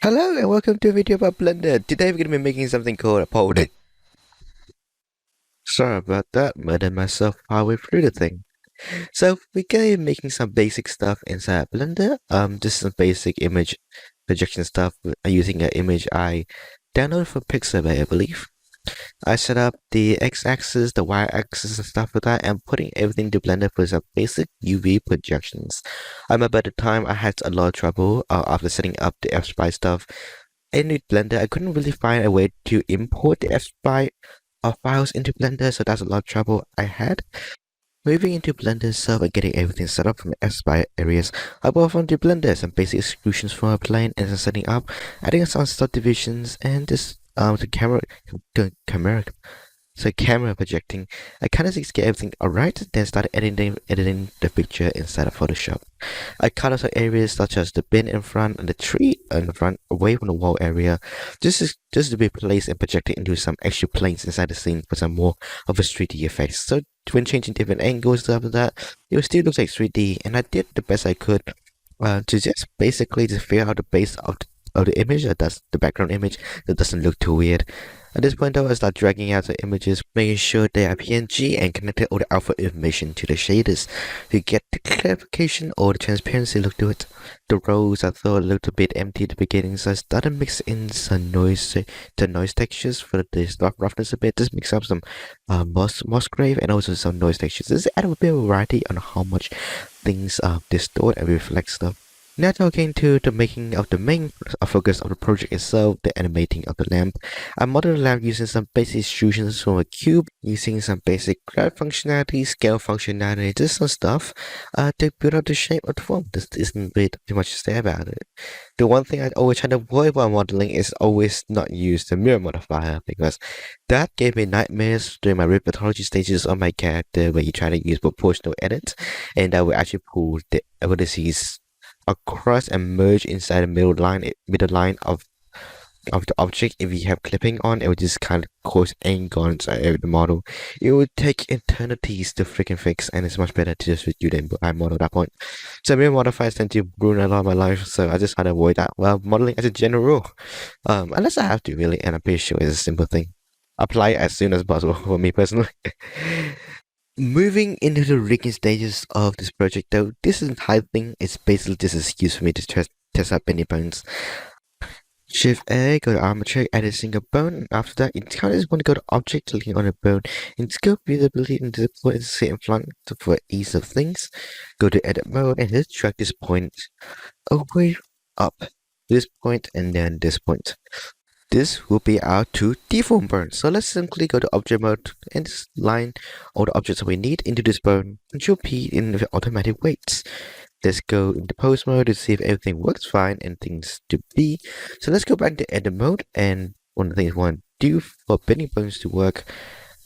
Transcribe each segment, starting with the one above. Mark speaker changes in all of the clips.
Speaker 1: Hello and welcome to a video about Blender. Today we're going to be making something called a pony. Sorry about that, murdered myself halfway through the thing. So we're going to be making some basic stuff inside Blender. This is some basic image projection stuff using an image I downloaded from Pixabay, I believe. I set up the x-axis, the y-axis and stuff like that, and putting everything to Blender for some basic UV projections. I remember at the time I had a lot of trouble after setting up the F-Spy stuff. In Blender, I couldn't really find a way to import the F-Spy files into Blender, so that's a lot of trouble I had. Moving into Blender itself and getting everything set up from the F-Spy areas, I brought onto Blender some basic exclusions from a plane and then setting up, adding some subdivisions and this the camera projecting. I kind of just get everything alright, then started editing the picture inside of Photoshop. I cut out some areas such as the bin in front and the tree in the front away from the wall area. This is just to be placed and projected into some extra planes inside the scene for some more of a 3D effect. So when changing different angles stuff like that, it will still look like 3D, and I did the best I could to just basically just figure out the base of the image, that's the background image, that doesn't look too weird. At this point though, I start dragging out the images, making sure they are PNG and connecting all the alpha information to the shaders to get the clarification or the transparency look to it. The rows I thought looked a bit empty at the beginning, so I started mixing in some noise textures for the roughness a bit. Just mix up some moss grave and also some noise textures. Just add a bit of variety on how much things distort and reflect stuff. Now talking to the making of the main focus of the project itself, the animating of the lamp. I modeled the lamp using some basic extrusions from a cube, using some basic cloud functionality, scale functionality, just some stuff to build out the shape of the form. This isn't really too much to say about it. The one thing I always try to avoid while modeling is always not use the mirror modifier, because that gave me nightmares during my repertory stages on my character where you try to use proportional edits, and that will actually pull the vertices across and merge inside the middle line of the object. If you have clipping on, it would just kind of cause angle inside the model. It would take eternities to freaking fix, and it's much better to just do the I model at that point. So mirror modifiers tend to ruin a lot of my life, so I just try to avoid that while modeling as a general rule. Unless I have to really, and I'm pretty sure it's a simple thing. Apply it as soon as possible for me personally. Moving into the rigging stages of this project though, this entire thing is basically just an excuse for me to test out bendy bones. Shift A, go to armature, add a single bone, and after that you kind of just want to go to object, clicking on a bone, and scope visibility and display and sit in front for ease of things. Go to edit mode and just drag this point away up, this point and then this point. This will be our two deform burns. So let's simply go to object mode and just line all the objects that we need into this burn. Control P in the automatic weights. Let's go into pose mode to see if everything works fine and things to be. So let's go back to edit mode, and one of the things we want to do for bending bones to work,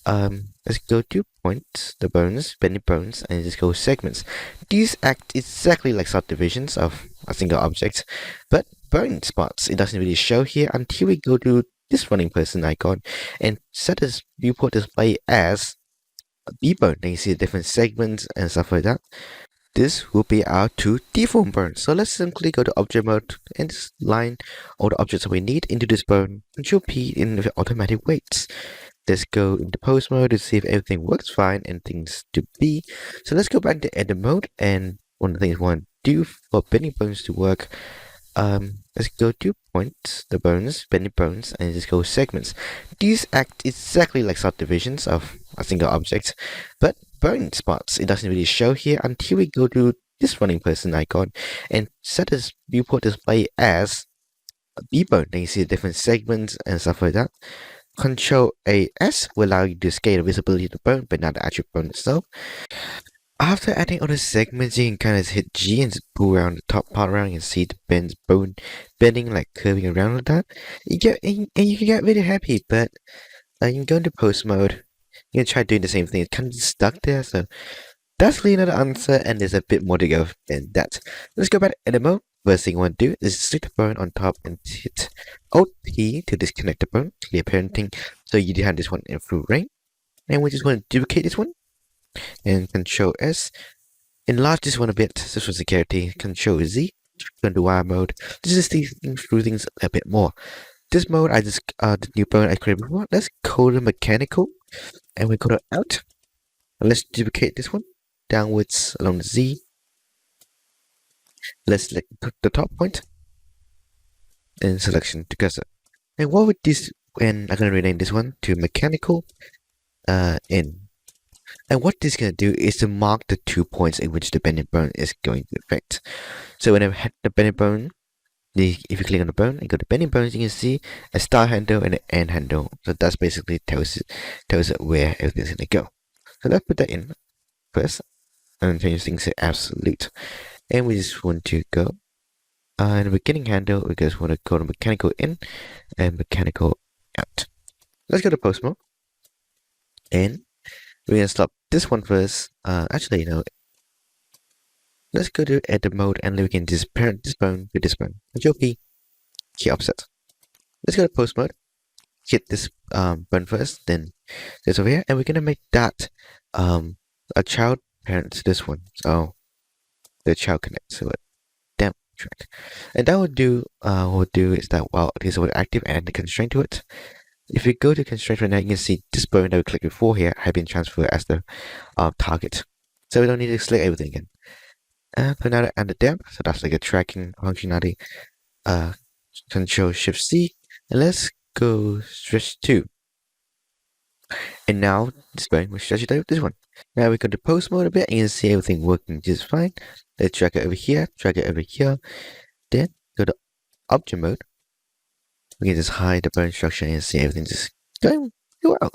Speaker 1: let's go to points, the bones, bending bones, and just go segments. These act exactly like subdivisions of a single object, but burn spots, it doesn't really show here until we go to this running person icon and set this viewport display as a B-burn. Then you see the different segments and stuff like that. This will be our two deform burns. So let's simply go to object mode and just line all the objects that we need into this burn. Control P in the automatic weights. Let's go into pose mode to see if everything works fine and things to be. So let's go back to edit mode, and one of the things we want to do for bending bones to work, let's go to points, the bones, bending bones, and just go segments. These act exactly like subdivisions of a single object, but burn spots, it doesn't really show here until we go to this running person icon and set this viewport display as a B-burn. Then you see the different segments and stuff like that. Control AS will allow you to scale the visibility of the bone, but not the actual bone itself. After adding all the segments, you can kind of hit G and just pull around the top part around and see the bone bending, like curving around like that. You can get really happy, but you can go into post mode. You can try doing the same thing. It's kind of stuck there, so that's really not the answer, and there's a bit more to go than that. Let's go back to edit mode. First thing you want to do is stick the bone on top and hit Alt P to disconnect the bone, clear parenting. So you do have this one in full range, and we just want to duplicate this one. And Control S, enlarge this one a bit, just for security. Control Z, go into wire mode. This is see things through things a bit more. This mode, the new bone I created before. Let's code it mechanical, and we code it out. And let's duplicate this one downwards along the Z. Let's select the top point and selection to cursor. And what would this? And I'm gonna rename this one to mechanical in. And what this is gonna do is to mark the 2 points in which the bending bone is going to affect. So whenever the bending bone, if you click on the bone and go to bending bones, you can see a start handle and an end handle. So that's basically tells it where everything's gonna go. So let's put that in first and change things to absolute. And we just want to go in the beginning handle, we just want to go to mechanical in and mechanical out. Let's go to post mode. And we're gonna stop this one first. Actually, let's go to edit mode and then we can just parent this bone with this bone. Control P, key offset. Let's go to post mode. Hit this bone first, then this over here, and we're gonna make that a child parent to this one. So the child connects to it. Damn track. And that would do what we'll do is that while this will active and the constraint to it. If we go to constraint right now, you can see this bone that we clicked before here had been transferred as the target. So we don't need to select everything again. And put another and the damp, so that's like a tracking functionality. Control Shift C, and let's go stretch 2. And now this bone will stretch it over this one. Now we go to post mode a bit, and you can see everything working just fine. Let's drag it over here, drag it over here. Then go to object mode. We can just hide the bone structure and see everything just going well.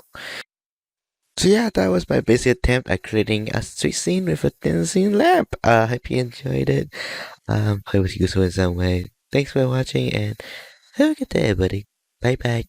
Speaker 1: So yeah, that was my basic attempt at creating a street scene with a thin scene lamp. I hope you enjoyed it. Hope it was useful in some way. Thanks for watching and have a good day, everybody. Bye bye.